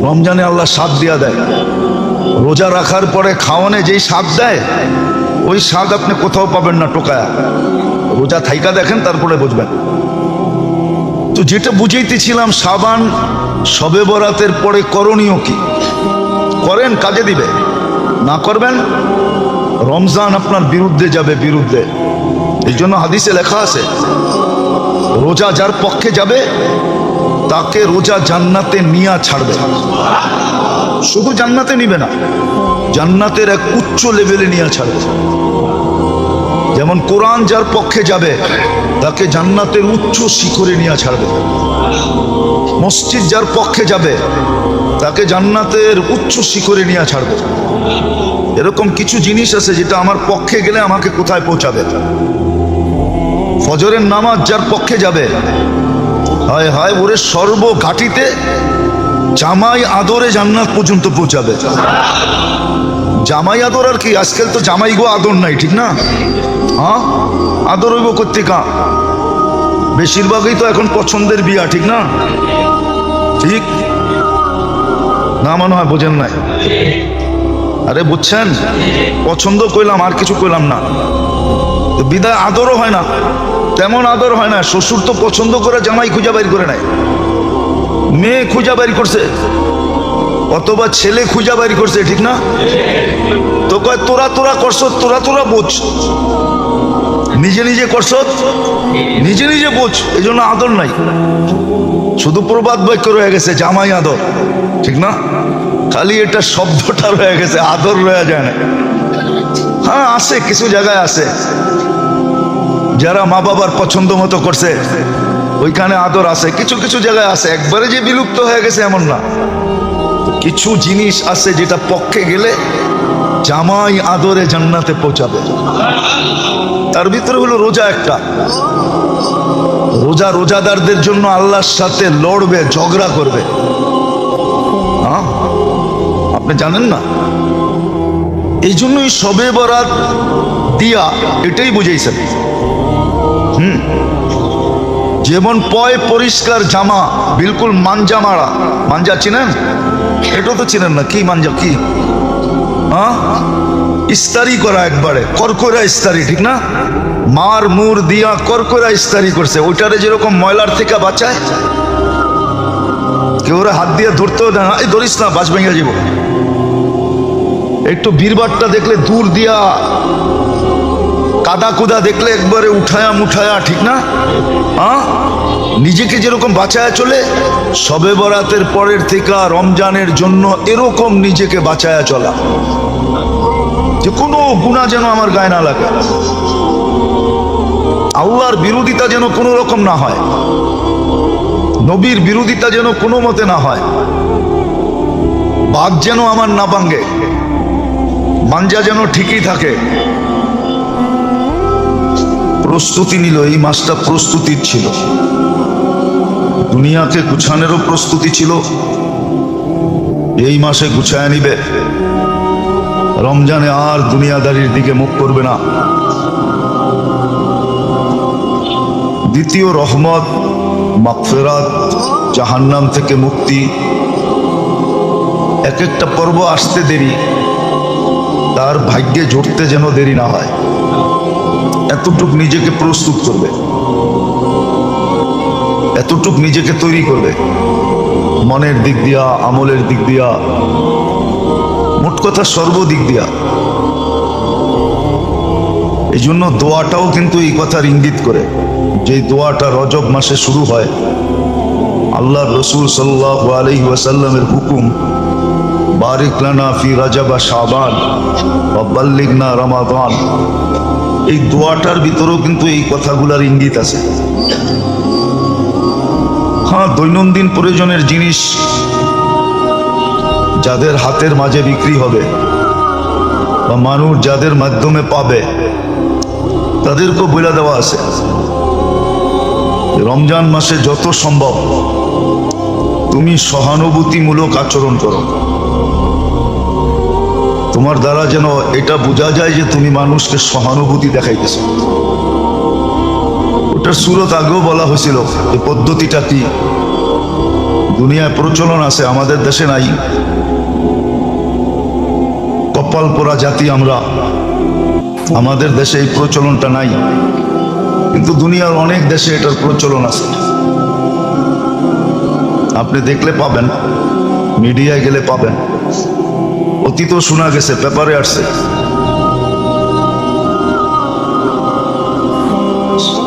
রমজানে আল্লাহ স্বাদ দিয়া দেয়। রোজা রাখার পরে খাওয়ানে যেই স্বাদ দেয়, ওই স্বাদ আপনি কোথাও পাবেন না টোকায়া। রোজা থাইকা দেখেন, তারপরে বুঝবেন। তো যেটা বুঝাইতেছিলাম, শাবান শবে বরাতের পরে করণীয় কি? করেন, কাজে দিবে। না করবেন, রমজান আপনার বিরুদ্ধে যাবে, বিরুদ্ধে। এই জন্য হাদিসে লেখা আছে, রোজা যার পক্ষে যাবে তাকে রোজা জান্নাতে নিয়া ছাড়বে। শুধু জান্নাতে নিবে না, জান্নাতের এক উচ্চ লেভেলে নিয়ে ছাড়বে। যেমন কোরআন যার পক্ষে যাবে তাকে জান্নাতের উচ্চ শিখরে নিয়ে ছাড়বে। মসজিদ যার পক্ষে যাবে তাকে জান্নাতের উচ্চ শিখরে নিয়ে ছাড়বে। এরকম কিছু জিনিস আছে যেটা আমার পক্ষে গেলে আমাকে কোথায় পৌঁছাবে। ফজরের নামাজ যার পক্ষে যাবে, হায় হায়, ওরে সর্বঘাটিতে জামাই আদরে জান্নাত পর্যন্ত পৌঁছাবে। জামাই আদর আর কি, আজকাল তো জামাই গো আদর নাই, ঠিক না? হ্যাঁ, আদর হইব কর্তিকা, বেশিরভাগই তো এখন পছন্দের বিয়া, ঠিক না? ঠিক না? মনে হয় বোঝেন নাই। আরে বুঝছেন, পছন্দ কইলাম, আর কিছু কইলাম না। বিদায় আদরও হয় না, তেমন আদর হয় না। শ্বশুর তো পছন্দ করে জামাই খুঁজা বাইর করে নাই, মেয়ে খুঁজা বাইর করছে, অথবা ছেলে খুঁজা বাইর করছে, ঠিক না? তো কয় তোরা তোরা করছ, তোরা তোরা বোঝ, নিজে নিজে করছ, নিজে নিজে বোঝ। এই জন্য আদর নাই, শুধু প্রবাদ বাক্য রয়ে গেছে জামাই আদর, ঠিক না? খালি এটা শব্দটা রয়ে গেছে, আদর রয়ে যায় না। হ্যাঁ আছে, কিছু জায়গায় আছে যারা মা বাবার পছন্দ মতো করছে, ওইখানে আদর আছে। কিছু কিছু জায়গায় আছে, একবারে যে বিলুপ্ত হয়ে গেছে এমন না। কিছু জিনিস আছে যেটা পক্ষে গেলে জামাই আদরে জান্নাতে পৌঁছাবে। তার ভিতরে হলো রোজা একটা। রোজা রোজাদারদের জন্য আল্লাহর সাথে লড়বে, ঝগড়া করবে। হ্যাঁ, আপনি জানেন না? এই জন্যই শবে বরাত দিয়া এটাই বুঝাইছেন। যেমন পয় পরিষ্কার জামা, বিলকুল মাঞ্জা মারা। মাঞ্জা চিনেন? এটা তো চিনেন না। কি মাঞ্জা? কি? হ্যাঁ, ইস্তারি করা, একবারে করকরা ইস্তারি, ঠিক না? মার মুর দিয়া করকরা ইস্তারি করছে। ওইটারে যেরকম ময়লার থেকে বাঁচায়, কেউ হাত দিয়ে ধরতেও দেয় না, এই ধরিস না, বাঁচ ভেঙে যাব। একটু ভিড়ভাট্টা দেখলে দূর দিয়া, কাদা কুদা দেখলে একবারে উঠায়া মুঠায়া, ঠিক না? হ্যাঁ, নিজেকে যেরকম বাঁচায়া চলে, শবে বরাতের পরের থেকে রমজানের জন্য এরকম নিজেকে বাঁচায়া চলা, যে কোনো গুনাহ যেন আমার গায়ে না লাগে, আল্লাহর বিরোধিতা যেন কোনো রকম না হয়, নবীর বিরোধিতা যেন কোনো মতে না হয়, বাঘ যেন আমার না ভাঙ্গে, মাঞ্জা যেন ঠিকই থাকে। প্রস্তুতি নিল, এই মাসটা প্রস্তুতির ছিল। দুনিয়াকে গুছানোরও প্রস্তুতি ছিল, এই মাসে গুছায় নিবে। রমজানে আর দুনিয়াদারির দিকে মুখ করবে না। দ্বিতীয় রহমত, মাগফিরাত, জাহান্নাম থেকে মুক্তি। এক একটা পর্ব আসতে দেরি, তার ভাগ্যে জুটতে যেন দেরি না হয়, এতটুক নিজেকে প্রস্তুত করবে, এতটুক নিজেকে তৈরি করবে, মনের দিক দিয়া, আমলের দিক দিয়া, মোট কথা সর্বদিক দিয়া। এই জন্য দোয়াটাও কিন্তু এই কথার ইঙ্গিত করে, যে দোয়াটা রজব মাসে শুরু হয়। আল্লাহ রসুল সাল্লাল্লাহু আলাইহি ওয়াসাল্লামের হুকুম, বারিক লানা ফি রাজাব শাবান ওয়া বাল্লিগনা রমাদান। এই দোয়াটার ভিতরেও কিন্তু এই কথাগুলোর ইঙ্গিত আছে। হ্যাঁ, দৈনন্দিন প্রয়োজনের জিনিস যাদের হাতের মাঝে বিক্রি হবে বা মানুষ যাদের মাধ্যমে পাবে, তাদেরকেও বলে দেওয়া আছে রমজান মাসে যত সম্ভব তুমি সহানুভূতিমূলক আচরণ করো। তোমার দ্বারা যেন এটা বোঝা যায় যে তুমি মানুষকে সহানুভূতি দেখাইতেছো। ওটার সুরত আগেও বলা হয়েছিল, এই পদ্ধতিটা কি, দুনিয়ায় প্রচলন আছে, আমাদের দেশে নাই। কপাল পোড়া জাতি আমরা, আমাদের দেশে এই প্রচলনটা নাই, কিন্তু দুনিয়ার অনেক দেশে এটার প্রচলন আছে। আপনি দেখলে পাবেন, মিডিয়ায় গেলে পাবেন, অতীতও শোনা গেছে, পেপারে আসছে।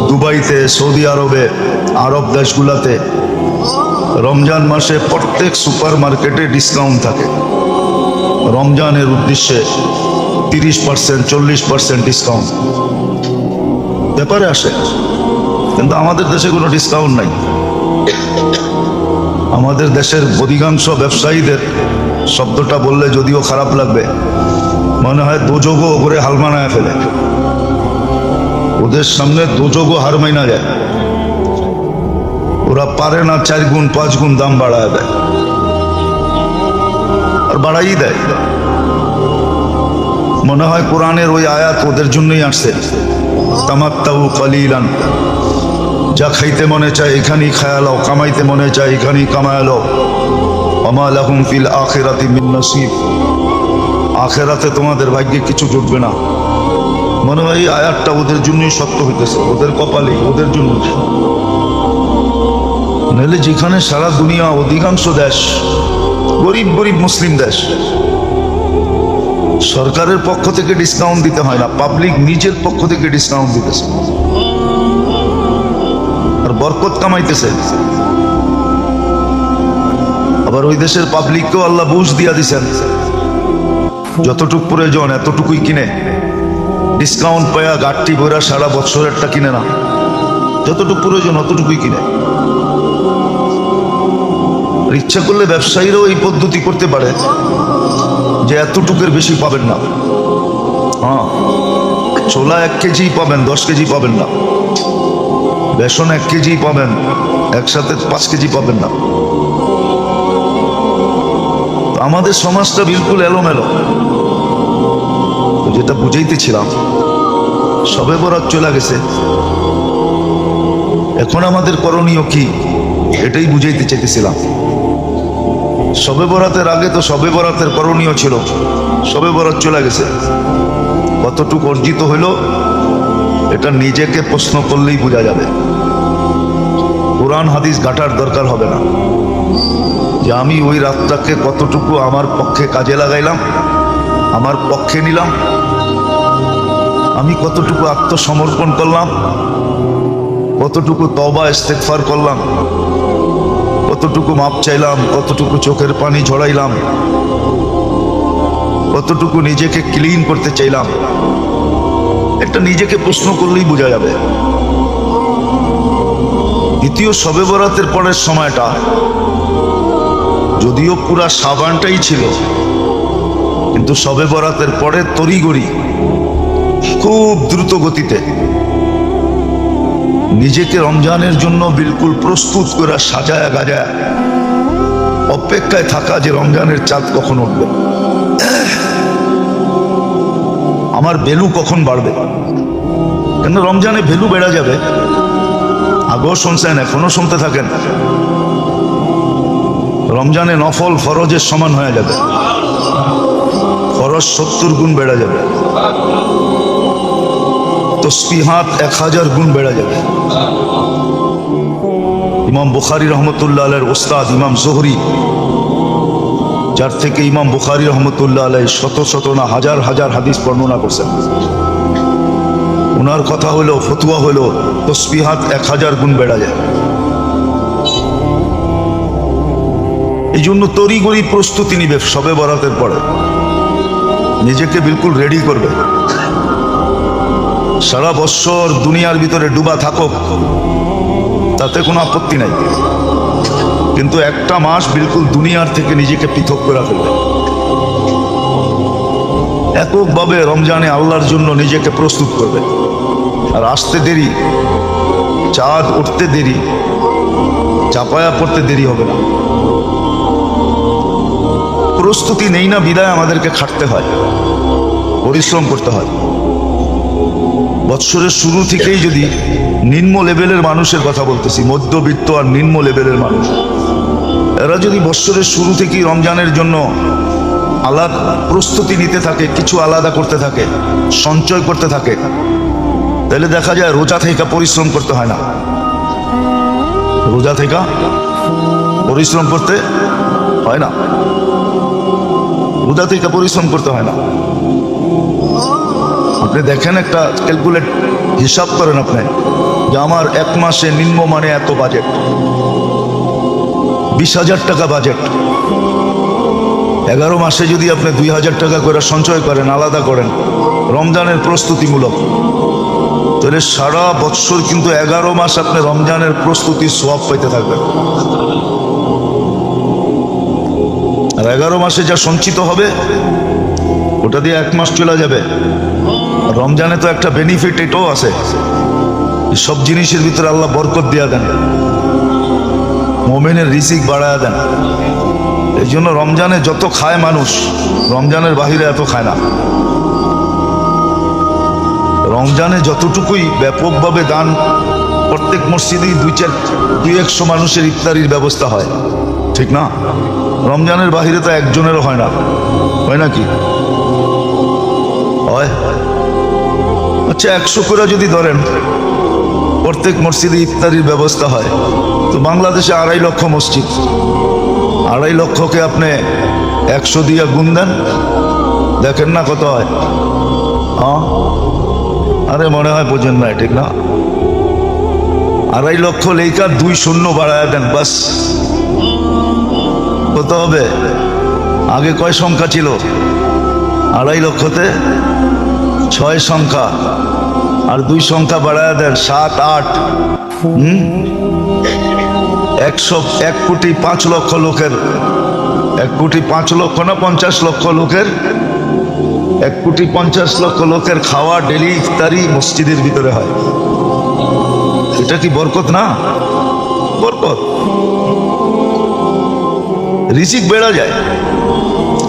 দুবাইতে, সৌদি আরবে, আরব দেশগুলাতে রমজান মাসে প্রত্যেক সুপার মার্কেটে ডিসকাউন্ট থাকে। রমজানের উদ্দেশ্যে 30%, 40% ডিসকাউন্ট ব্যাপারে আসে। কিন্তু আমাদের দেশে কোনো ডিসকাউন্ট নাই। আমাদের দেশের অধিকাংশ ব্যবসায়ীদের, শব্দটা বললে যদিও খারাপ লাগবে, মনে হয় দোজগও করে হাল মানায় ফেলে। ওদের সামনে দোজগও হার মাইনা যায়। ওরা পারে না 4 গুণ 5 গুণ দাম বাড়ায় দেয়, আর বাড়াই দেয়। মনে হয় কোরআনের ওই আয়াত ওদের জন্যই আসছে, তামাত্তাউ কালিলান, যা খাইতে মনে চায় এখানেই খায়ালাও, কামাইতে মনে চায় এখানেই কামায়ালো, ওমা লাহুম ফিল আখিরাতি মিন নসিব, আখিরাতে তোমাদের ভাগ্যে কিছু জুটবে না। মনে হয় এই আয়াতটা ওদের জন্যই সত্য হইতেছে, ওদের কপালে, ওদের জন্য। নাহলে যেখানে সারা দুনিয়া অধিকাংশ দেশ গরিব গরিব মুসলিম দেশ, সরকারের পক্ষ থেকে ডিসকাউন্ট দিতে হয় না, পাবলিক নিজের পক্ষ থেকে ডিসকাউন্ট দিতেছে আর বরকত কামাইতেছে। আবার ওই দেশের পাবলিককেও আল্লাহ বুঝ দিয়া দিছেন, যতটুকু প্রয়োজন এতটুকুই কিনে, ডিসকাউন্ট পায়া গাঠটি ভরা সারা বছরেরটা কিনে না, যতটুকু প্রয়োজন অতটুকুই কিনে। ইচ্ছা করলে ব্যবসায়ীরাও এই পদ্ধতি করতে পারে যে এতটুকুর বেশি পাবেন না। হ্যাঁ, ছোলা 1 কেজি পাবেন, 10 কেজি পাবেন না। বেসন 1 কেজি পাবেন, একসাথে 5 কেজি পাবেন না। আমাদের সমাজটা বিলকুল এলোমেলো। যেটা বুঝাইতেছিলাম, সবে বরাত চলে গেছে, এখন আমাদের করণীয় কি এটাই বুঝাইতে চাইতেছিলাম। সবে বরাতের আগে তো সবে বরাতের করণীয় ছিল, সবে বরাত চলে গেছে, কতটুকু অর্জিত হইল এটা নিজেকে প্রশ্ন করলেই বোঝা যাবে। কোরআন হাদিস ঘাটার দরকার হবে না যে আমি ওই রাতটাকে কতটুকু আমার পক্ষে কাজে লাগাইলাম, আমার পক্ষে নিলাম, আমি কতটুকু আত্মসমর্পণ করলাম, কতটুকু তওবা ইস্তেগফার করলাম, কতটুকু মাপ চাইলাম, কতটুকু চোখের পানি ঝরাইলাম, কতটুকু নিজেকে ক্লিন করতে চাইলাম, এটা নিজেকে প্রশ্ন করলেই বোঝা যাবে। দ্বিতীয় শবে বরাতের পরের সময়টা যদিও পুরা সাবানটাই ছিল, কিন্তু শবে বরাতের পরে তড়িঘড়ি খুব দ্রুত গতিতে নিজেকে রমজানের জন্য বিলকুল প্রস্তুত করে সাজায়া গাজায়া অপেক্ষায় থাকা যে রমজানের চাঁদ কখন উঠবে, আমার ভ্যালু কখন বাড়বে। কেন রমজানে ভ্যালু বেড়ে যাবে। আগেও শুনছেন, এখনো শুনতে থাকেন, রমজানে নফল ফরজের সমান হয়ে যাবে, ফরজ 70 গুণ বেড়ে যাবে, তসবিহাত 1000 গুণ বেড়ে যাবে। ইমাম বুখারী রহমতুল্লাহ আলাইহির ওস্তাদ ইমাম জোহরি, যার থেকে ইমাম বুখারী রহমতুল্লাহ আলাইহি শত শত না হাজার হাজার হাদিস বর্ণনা করছেন, ওনার কথা হলো, ফতুয়া হলো তসবিহাত 1000 গুণ বেড়ে যায়। এই জন্য তড়িঘড়ি প্রস্তুতি নিবে শবে বরাতের পরে, নিজেকে বিলকুল রেডি করবে। সারা বছর দুনিয়ার ভিতরে ডুবা থাকুক, তাতে কোনো আপত্তি নাই, কিন্তু একটা মাস বিলকুল দুনিয়ার থেকে নিজেকে পৃথক করে ফেলবে। এককভাবে রমজানে আল্লাহর জন্য নিজেকে প্রস্তুত করবে। আর আসতে দেরি, চাঁদ উঠতে দেরি, চাপায়া পড়তে দেরি হবে না। প্রস্তুতি নেই না বিদায় আমাদেরকে খাটতে হয়, পরিশ্রম করতে হয়। বৎসরের শুরু থেকেই যদি নিম্ন লেভেলের মানুষের কথা বলতেছি, মধ্যবিত্ত আর নিম্ন লেভেলের মানুষ, এরা যদি বৎসরের শুরু থেকেই রমজানের জন্য আলাদা প্রস্তুতি নিতে থাকে, কিছু আলাদা করতে থাকে, সঞ্চয় করতে থাকে, তাহলে দেখা যায় রোজা থেকে পরিশ্রম করতে হয় না। রোজা থেকে পরিশ্রম করতে হয় না। রোজা থেকে পরিশ্রম করতে হয় না। আপনি দেখেন, একটা ক্যালকুলেট হিসাব করেন আপনি, যে আমার এক মাসে নিম্নমানে এত বাজেট, 20,000 টাকা বাজেট। 11 মাসে যদি আপনি 2,000 টাকা করে সঞ্চয় করেন, আলাদা করেন রমজানের প্রস্তুতিমূলক, তাহলে সারা বৎসর কিন্তু 11 মাস আপনি রমজানের প্রস্তুতির সোয়াব পাইতে থাকবেন। আর 11 মাসে যা সঞ্চিত হবে ওটা দিয়ে 1 মাস চলে যাবে। রমজানে তো একটা বেনিফিট এটাও আছে, সব জিনিসের ভিতরে আল্লাহ বরকত দিয়া দেন, মোমেনের রিজিক বাড়ায়া দেন। এই জন্য রমজানে যত খায় মানুষ, রমজানের বাহিরে এত খায় না। রমজানে যতটুকুই ব্যাপকভাবে দান, প্রত্যেক মসজিদেই 200-100 মানুষের ইফতারির ব্যবস্থা হয়, ঠিক না? রমজানের বাহিরে তো একজনেরও হয় না, হয় নাকি? হয়। আচ্ছা, 100 করে যদি ধরেন প্রত্যেক মসজিদে ইফতারির ব্যবস্থা হয়, তো বাংলাদেশে 2.5 লক্ষ মসজিদ, 2.5 লক্ষকে আপনি 100 দিয়ে গুণ দেন, দেখেন না কত হয়। হ্যাঁ, আরে মনে হয় বোঝেন না, ঠিক না? 2.5 লক্ষ লেখা 2 শূন্য বাড়ায় দেন, বাস কত হবে? আগে কয় সংখ্যা ছিল? 2.5 লক্ষতে 6 সংখ্যা, আর 2 সংখ্যা বাড়ায় দেন, 7, 8। 1 কোটি 5 লক্ষ লোকের, 1 কোটি 5 লক্ষ না 50 লক্ষ লোকের, 1 কোটি 50 লক্ষ লোকের খাওয়া ডেলি ইফতারি মসজিদের ভিতরে হয়। এটা কি বরকত না? বরকত। রিজিক বেড়া যায়,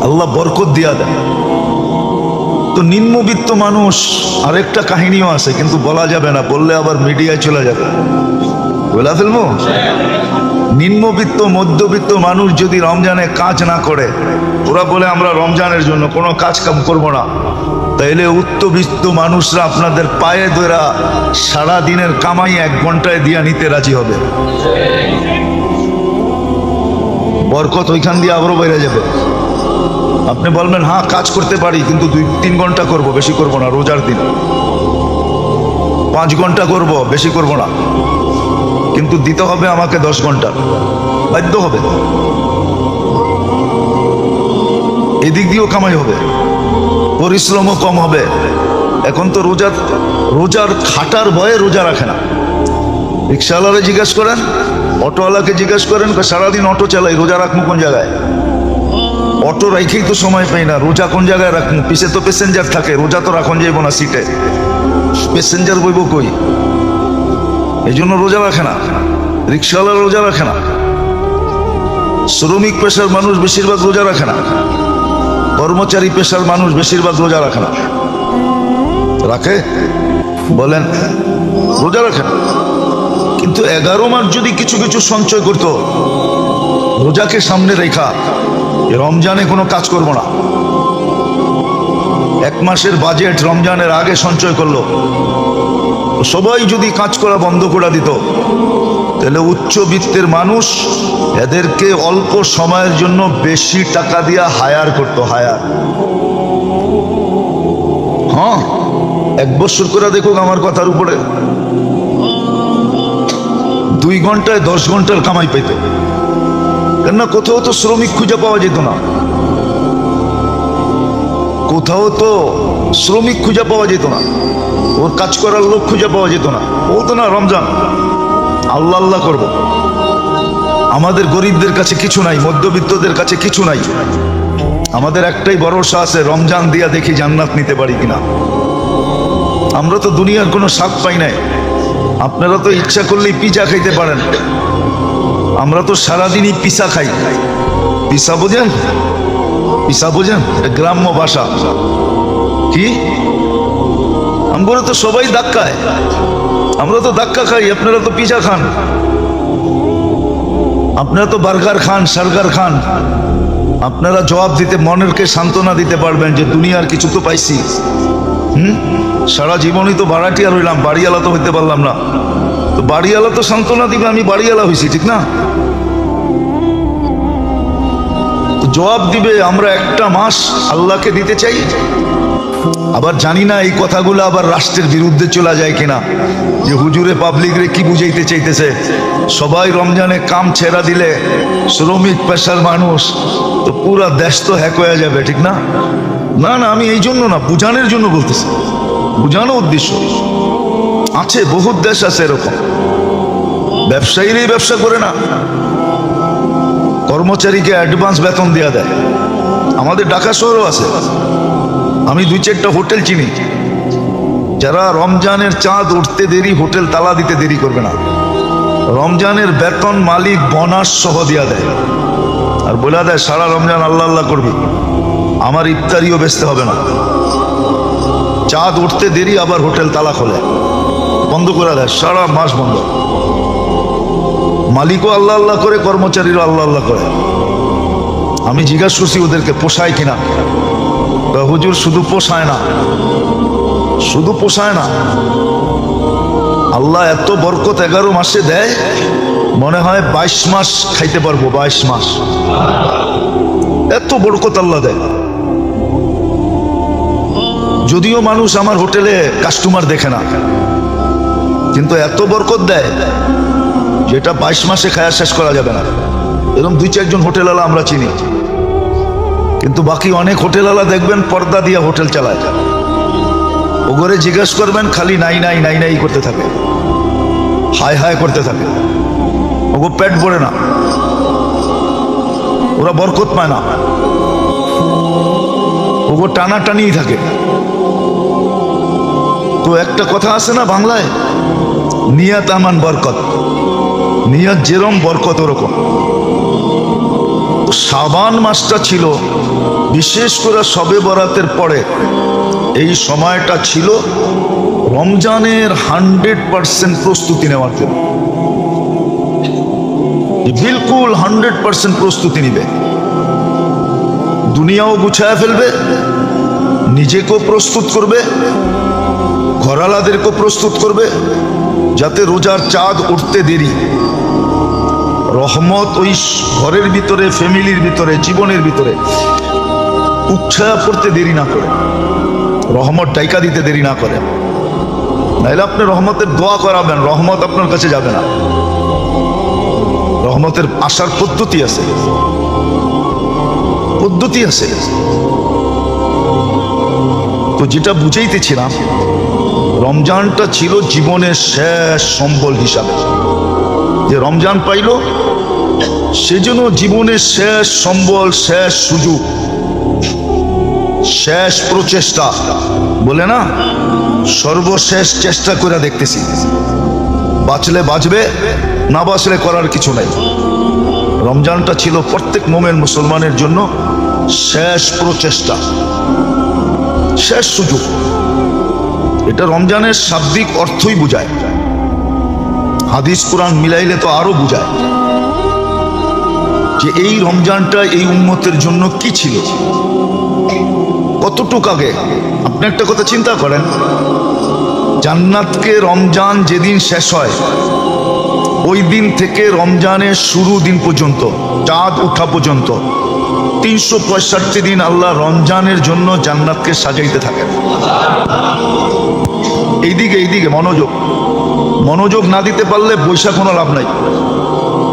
আল্লাহ বরকত দিয়া দেয়। তো নিম্নবিত্ত মানুষ, আরেকটা কাহিনীও আছে, কিন্তু বলা যাবে না, বললে আবার মিডিয়ায় চলে যাবে, বলা ফেলবো। নিম্নবিত্ত মধ্যবিত্ত মানুষ যদি রমজানে কাজ না করে, ওরা বলে আমরা রমজানের জন্য কোনো কাজ কাম করবো না, তাইলে উচ্চবিত্ত মানুষরা আপনাদের পায়ে ধরা সারা দিনের কামাই 1 ঘন্টায় দিয়া নিতে রাজি হবে। বরকত ওইখান দিয়ে আবারও বেড়ে যাবে। আপনি বলবেন হ্যাঁ কাজ করতে পারি, কিন্তু 2-3 ঘন্টা করব, বেশি করব না। রোজার দিন 5 ঘন্টা করব, বেশি করব না, কিন্তু দিতে হবে আমাকে 10 ঘন্টা, বাধ্য হবে। এদিক দিয়েও কামাই হবে, পরিশ্রমও কম হবে। এখন তো রোজার খাটার ভয়ে রোজা রাখে না। রিক্সাওয়ালারে জিজ্ঞেস করেন, অটোওয়ালাকে জিজ্ঞেস করেন, সারাদিন অটো চালাই, রোজা রাখবো কোন জায়গায়? অটো রাখেই তো সময় পাই না, রোজা কোন জায়গায় রাখবো? পিছে তো প্যাসেঞ্জার থাকে, রোজা তো রাখন যাইব না সিটে, প্যাসেঞ্জার বইব কই? এই জন্য রোজা রাখে না। রিক্সাওয়ালা রোজা রাখে না, শ্রমিক পেশার মানুষ বেশিরভাগ রোজা রাখে না, কর্মচারী পেশার মানুষ বেশিরভাগ রোজা রাখে না। রাখে? বলেন, রোজা রাখে না। কিন্তু 11 মাস যদি কিছু কিছু সঞ্চয় করতো, রোজাকে সামনে রেখা, রমজানে কোনো কাজ করব না, 1 মাসের বাজেট রমজানের আগে সঞ্চয় করলো, সবাই যদি কাজ করা বন্ধ করে দিত, তাহলে উচ্চবিত্তের মানুষ এদেরকে অল্প সময়ের জন্য বেশি টাকা দিয়ে হায়ার করতো, হায়ার। হ্যাঁ, 1 বছর করে দেখুক আমার কথার উপরে, 2 ঘন্টায় 10 ঘন্টার কামাই পাইত। কেননা কোথাও তো শ্রমিক খুঁজে পাওয়া যেত না, কোথাও তো শ্রমিক খুঁজে পাওয়া যেত না, ওর কাজ করার লোক খুঁজে পাওয়া যেত না। বলতো না রমজান আল্লাহ আল্লাহ করবো। আমাদের গরিবদের কাছে কিছু নাই, মধ্যবিত্তদের কাছে কিছু নাই, আমাদের একটাই ভরসা আছে, রমজান দিয়া দেখি জান্নাত নিতে পারি কিনা। আমরা তো দুনিয়ার কোনো স্বাদ পাই নাই। আপনারা তো ইচ্ছা করলেই পিজা খাইতে পারেন, আমরা তো সারাদিনই পিসা খাই। পিসা বোঝেন? পিসা বোঝেন? গ্রাম্য ভাষা কি? আমরা তো সবাই ধাক্কায়, আমরা তো ধাক্কা খাই, আপনারা তো পিজা খান। আপনারা তো বার্গার খান, সার্গার খান, আপনারা জবাব দিতে, মনেরকে সান্ত্বনা দিতে পারবেন যে দুনিয়ার কিছু তো পাইছি। সারা জীবনই তো ভাড়াটিয়া রইলাম, বাড়িওয়ালা তো হইতে পারলাম না। তো বাড়িওয়ালা তো সান্ত্বনা দিবে আমি বাড়িওয়ালা হয়েছি, ঠিক না? তো জবাব দিবে। আমরা একটা মাস আল্লাহকে দিতে চাই, আবার জানি না এই কথাগুলো আবার রাষ্ট্রের বিরুদ্ধে চলে যায় কিনা, যে হুজুরে পাবলিক রে কি বুঝাইতে চাইতেছে, সবাই রমজানে কাম ছেড়া দিলে শ্রমিক পেশার মানুষ তো পুরা দেশ তো হ্যাক হয়ে যাবে, ঠিক না? না না, আমি এই জন্য না, বুঝানোর জন্য বলতেছি, বুঝানো উদ্দেশ্য আছে। বহুত দেশ আছে এরকম, ব্যবসায়ীরাই ব্যবসা করে না, কর্মচারীকে অ্যাডভান্স বেতন দেওয়া দেয়। আমাদের ঢাকা শহরও আছে। আমি 2-4টা হোটেল চিনি, যারা রমজানের চাঁদ উঠতে দেরি হোটেল তালা দিতে দেরি করবে না, রমজানের বেতন মালিক বোনাস সহ দিয়া দেয়, আর বলে দেয় সারা রমজান আল্লাহ আল্লাহ করবি, আমার ইফতারিও বেচতে হবে না। চাঁদ উঠতে দেরি আবার হোটেল তালা খোলে, বন্ধ করে দেয়, সারা মাস বন্ধ। মালিকও আল্লাহ আল্লাহ করে, কর্মচারীরও আল্লাহ আল্লাহ করে। আমি জিজ্ঞাসা করছি ওদেরকে পোষায় কিনা, হুজুর শুধু পোষায় না, শুধু পোষায় না, আল্লাহ এত বরকত 11 মাসে দেয়, মনে হয় 22 মাস খাইতে পারবো। 22 মাস এত বরকত আল্লাহ দেয়। যদিও মানুষ আমার হোটেলে কাস্টমার দেখে না, কিন্তু এত বরকত দেয় যেটা 22 মাসে খায়া শেষ করা যাবে না। এরকম 2-4 জন হোটেলওয়ালা আমরা চিনি, কিন্তু বাকি অনেক হোটেলওয়ালা দেখবেন পর্দা দিয়ে হোটেল চালায়। ওগরে জিজ্ঞেস করবেন, খালি নাই নাই নাই নাই করতে থাকে, হায় হায় করতে থাকে, ওগো পেট ভরে না, ওরা বরকত পায় না, ওগো টানা টানিই থাকে। তো একটা কথা আছে না বাংলায়, নিয়াত আমান বরকত, নিয়াত যেরকম বরকত ওরকম। শাবান মাসটা ছিল, বিশেষ করে শবে বরাতের পরে এই সময়টা ছিল রমজানের 100% প্রস্তুতি নেওয়ার জন্য। বিলকুল 100% প্রস্তুতি নিবে, দুনিয়াও গুছায় ফেলবে, নিজেকেও প্রস্তুত করবে, ঘরালাদেরকেও প্রস্তুত করবে, যাতে রোজার চাঁদ উঠতে দেরি রহমত ওই ঘরের ভিতরে, ফ্যামিলির ভিতরে, জীবনের ভিতরে উচ্ছ্বাস করতে দেরি না করে, রহমত ডাইকা দিতে দেরি না করে। নাহলে আপনি রহমতের দোয়া করাবেন, রহমত আপনার কাছে যাবে না। রহমতের আসার পদ্ধতি আছে, পদ্ধতি আছে। তো যেটা বুঝাইতেছিলাম, রমজানটা ছিল জীবনের শেষ সম্বল হিসাবে, যে রমজান পাইল সেজন্য জীবনের শেষ সম্বল, শেষ সুযোগ, শেষ প্রচেষ্টা বলে না, সর্বশেষ চেষ্টা করে দেখতেছি, বাঁচলে বাঁচবে, না বাঁচলে করার কিছু নাই। রমজানটা ছিল প্রত্যেক মোমেন মুসলমানের জন্য শেষ প্রচেষ্টা, শেষ সুযোগ। এটা রমজানের শাব্দিক অর্থই বুঝায়, হাদিস কোরআন মিলাইলে তো আরো বুঝায় যে এই রমজানটা এই উম্মতের জন্য কি ছিল, কতটুক আগে। আপনি একটা কথা চিন্তা করেন, জান্নাতকে রমজান যেদিন শেষ হয় ওই দিন থেকে রমজানের শুরু দিন পর্যন্ত, চাঁদ ওঠা পর্যন্ত 365 দিন আল্লাহ রমজানের জন্য জান্নাতকে সাজাইতে থাকেন। এইদিকে এইদিকে মনোযোগ, মনোযোগ না দিতে পারলে বৈশা কোনো লাভ নাই।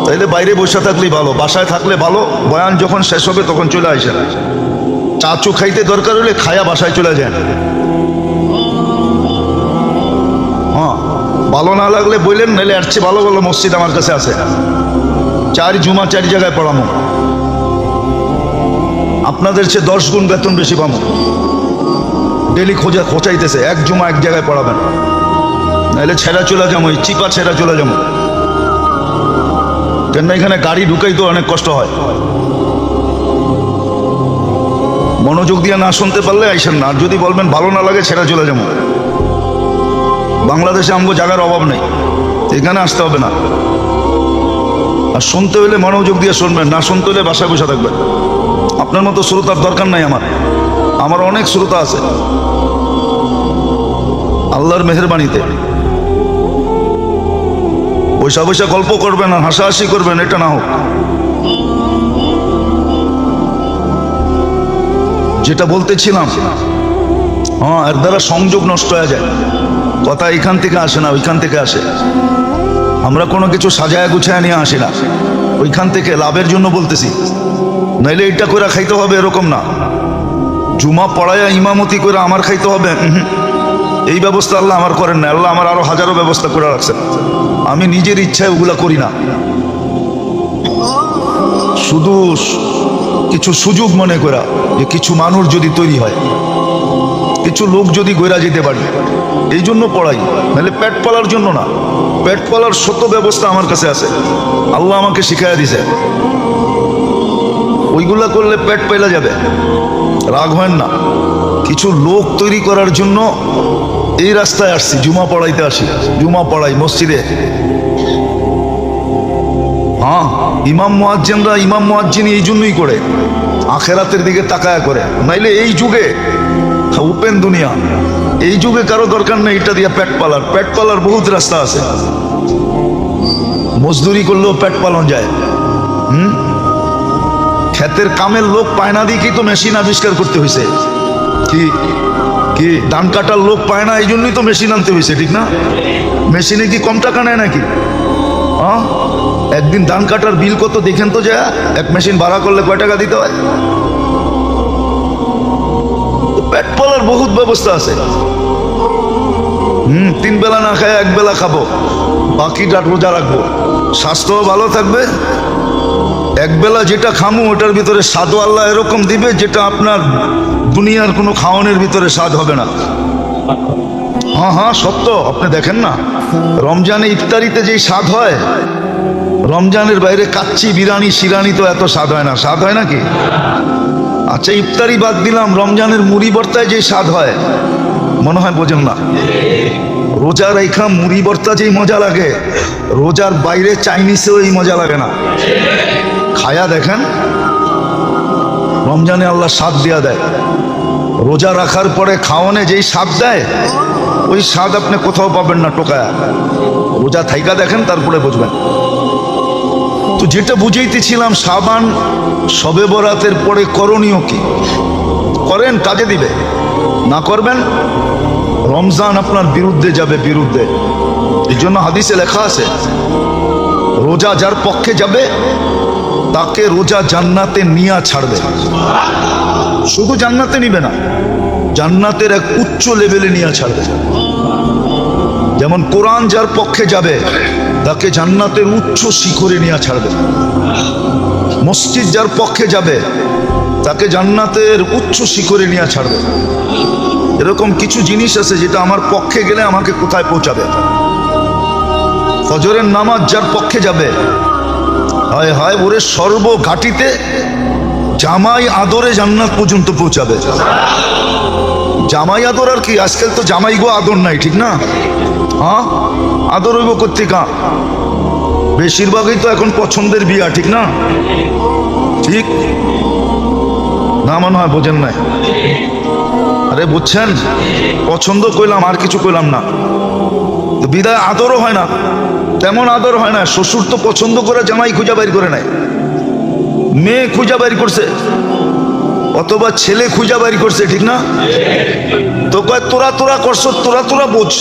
তাইলে বাইরে বসে থাকলেই ভালো, বাসায় থাকলে ভালো। বয়ান যখন শেষ হবে তখন চলে আসেন, চাচু খাইতে দরকার হলে খায়া বাসায় চলে যান। হ্যাঁ, ভালো না লাগলে বললেন, নাহলে এর চেয়ে ভালো ভালো মসজিদ আমার কাছে আছে, 4 জুমা 4 জায়গায় পড়ানো, আপনাদের চেয়ে 10 গুণ বেতন বেশি পাবো। ডেলি খোঁচাইতেছে, 1 জুমা 1 জায়গায় পড়াবেন, নাহলে ছেড়া চলে যাবো, চিপা ছেড়া চলে যাবো। কেন এখানে গাড়ি ঢুকাই তো অনেক কষ্ট হয়। মনোযোগ দিয়ে না শুনতে পারলে আইসেন না, আর যদি বলবেন ভালো না লাগে ছেড়া চলে যাবো। বাংলাদেশে আমগো জায়গার অভাব নেই, এখানে আসতে হবে না। আর শুনতে হলে মনোযোগ দিয়ে শুনবেন, না শুনতে হলে বাসায় বসে থাকবেন। আপনার মতো শ্রোতার দরকার নাই আমার অনেক শ্রোতা আছে আল্লাহর মেহেরবানিতে। পয়সা পয়সা গল্প করবেন আর হাসাহাসি করবেন, এটা না হোক। যেটা বলতেছিলাম, এর দ্বারা সংযোগ নষ্ট হয়ে যায়। কথা এখান থেকে আসে না, ওইখান থেকে আসে। আমরা কোনো কিছু সাজায় গুছায় নিয়ে আসি না, ওইখান থেকে লাভের জন্য বলতেছি। নাইলে এটা করে খাইতে হবে এরকম না, জুমা পড়ায়া ইমামতি করে আমার খাইতে হবে, এই ব্যবস্থা আল্লাহ আমার করেন না। আল্লাহ আমার আরো হাজারো ব্যবস্থা করে রাখছেন, আমি নিজের ইচ্ছায় ওগুলা করি না। শুধু কিছু সুযোগ মনে করা যে কিছু মানুষ যদি তৈরি হয়, কিছু লোক যদি গইরা যেতে পারি, এই জন্য পড়াই। নাহলে পেট পালার জন্য না, পেট পালার শত ব্যবস্থা আমার কাছে আছে, আল্লাহ আমাকে শিখাইয়া দিছে। ওইগুলা করলে পেট পেলা যাবে, রাগ হয় না। কিছু লোক তৈরি করার জন্য এই রাস্তায় আসছি, জুমা পড়াইতে আসি, জুমা পড়াই মসজিদে। ইমাম মুয়াজ্জিনরা ইমাম মুয়াজ্জিনি এই জন্যই করে, আখেরাতের দিকে তাকায়া করে। নাইলে এই যুগে ওপেন দুনিয়া, এই যুগে কারো দরকার নেই এটা দিয়ে পেট পালার বহুত রাস্তা আছে। মজদুরি করলেও পেট পালন যায়। ক্ষেতের কামের লোক পায় না দিয়ে কি তো মেশিন আবিষ্কার করতে হয়েছে। কি ধান কাটার লোক পায় না, এই জন্যই তো মেশিন আনতে হয়েছে, ঠিক না? মেশিনে কি কম টাকা নেয় নাকি? একদিন ধান কাটার বিল কত দেখেন তো, যা এক মেশিন ভাড়া করলে কয় টাকা দিতে হয়? পেট পালার বহুত ব্যবস্থা আছে। 3 বেলা না খায় 1 বেলা খাবো, বাকিটা রোজা রাখবো, স্বাস্থ্যও ভালো থাকবে। 1 বেলা যেটা খামু ওটার ভিতরে স্বাদ আল্লাহ এরকম দিবে যেটা আপনার দুনিয়ার কোনো খাওয়ানোর ভিতরে স্বাদ হবে না। সত্য। আপনি দেখেন না, রমজানে ইফতারিতে যেই স্বাদ হয়, রমজানের বাইরে কাচ্চি বিরিয়ানি শিরানি তো এত স্বাদ হয় না। স্বাদ হয় নাকি? আচ্ছা, ইফতারি বাদ দিলাম, রমজানের মুড়ি ভর্তায় যে স্বাদ হয়, মনে হয় বোঝেন না। রোজার এইখা মুড়ি ভর্তা যেই মজা লাগে, রোজার বাইরে চাইনিজেও এই মজা লাগে না। খায়া দেখেন, রমজানে আল্লাহ স্বাদ দিয়া দেয়। রোজা রাখার পরে খাওয়ানে যেই স্বাদ দেয়, ওই স্বাদ আপনি কোথাও পাবেন না টোকায়া। রোজা থাইকা দেখেন, তারপরে বুঝবেন। তো যেটা বুঝাইতেছিলাম, শাবান শবে বরাতের পরে করণীয় কি? করেন, কাজে দিবে। না করবেন, রমজান আপনার বিরুদ্ধে যাবে, বিরুদ্ধে। এই জন্য হাদিসে লেখা আছে, রোজা যার পক্ষে যাবে তাকে রোজা জান্নাতে নিয়া ছাড়বে। শুধু জান্নাতে নিবে না, জান্নাতের এক উচ্চ লেভেলে নিয়ে ছাড়বে। যেমন কোরআন যার পক্ষে যাবে তাকে জান্নাতের উচ্চ শিখরে নিয়ে ছাড়বে। মসজিদ যার পক্ষে যাবে তাকে জান্নাতের উচ্চ শিখরে নিয়ে ছাড়বে। এরকম কিছু জিনিস আছে যেটা আমার পক্ষে গেলে আমাকে কোথায় পৌঁছাবে। ফজরের নামাজ যার পক্ষে যাবে, হায় হায়, ওরে সর্বঘাটিতে জামাই আদরে জান্নাত পর্যন্ত পৌঁছাবে। জামাই আদর আর কি, আজকাল তো জামাই গো আদর নাই, ঠিক না? আদর হইব কর্তিকা, বেশিরভাগই তো এখন পছন্দের বিয়া, ঠিক না? ঠিক না? মনে হয় বোঝেন নাই। আরে বুঝছেন, পছন্দ কইলাম, আর কিছু কইলাম না। বিদায় আদরও হয় না, তেমন আদর হয় না। শ্বশুর তো পছন্দ করে জামাই খুঁজা বাইর করে নাই, মেয়ে খুঁজা বাইর করছে, অথবা ছেলে খুঁজা বাইর করছে, ঠিক না? তো কয় তোরা করছ, তোরা বোঝ,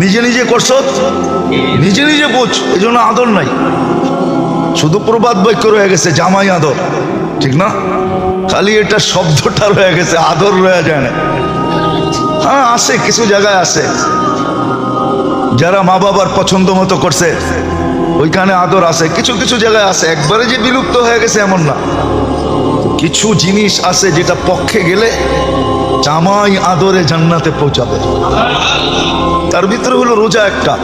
নিজে নিজে করছ, নিজে নিজে বোঝ। এই জন্য আদর নাই, শুধু প্রবাদ বাক্য রয়ে গেছে জামাই আদর, ঠিক না? খালি এটা শব্দটা রয়ে গেছে, আদর রয়ে যায় না। আছে কিছু জায়গায় আছে যারা মা বাবার পছন্দ মতো করছে, ওইখানে আদর আছে। কিছু কিছু জায়গায় আছে, একবারে যে বিলুপ্ত হয়ে গেছে এমন না। কিছু জিনিস আছে যেটা পক্ষে গেলে জামাই আদরে জান্নাতে পৌঁছাবে। তার ভিতরে হলো রোজা একটা।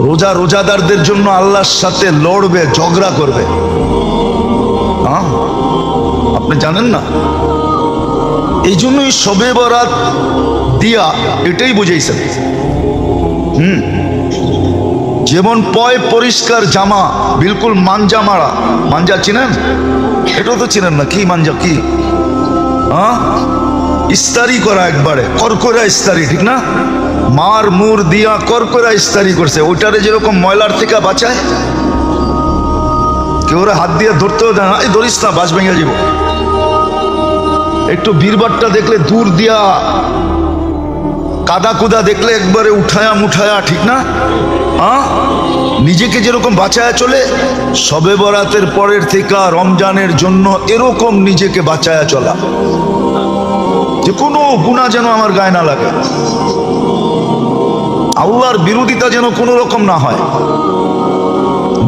রোজা রোজাদারদের জন্য আল্লাহর সাথে লড়বে, ঝগড়া করবে। আপনি জানেন না? এই জন্যই শবে বরাত দিয়া এটাই বুঝাইছেন, যেমন পয় পরিষ্কার জামা, বিলকুল মাঞ্জা মারা। মাঞ্জা চিনেন? এটাও তো চিনেন না। কি মাঞ্জা? কি ইস্তারি করা, একবারে করকরা ইস্তারি, ঠিক না? মার মুর দিয়া করকরা ইস্তারি করছে। ওইটারে যেরকম ময়লার থেকে বাঁচায়, কেউ ওরা হাত দিয়ে ধরতেও দেয় না, এই ধরিস না, বাস ভেঙে যাব। একটু বীরবারটা দেখলে দূর দিয়া, কাদা কুদা দেখলে একবারে উঠায়া মুঠায়া, ঠিক না? নিজেকে যেরকম বাঁচায়া চলে, শবে বরাতের পরের থেকে রমজানের জন্য এরকম নিজেকে বাঁচায়া চলা, যে কোনো গুনাহ যেন আমার গায়ে না লাগে, আল্লাহর বিরোধিতা যেন কোনো রকম না হয়,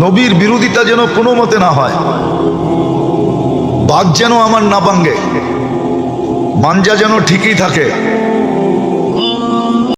নবীর বিরোধিতা যেন কোনো মতে না হয়, বাঘ যেন আমার না ভাঙ্গে, মাঞ্জা যেন ঠিকই থাকে।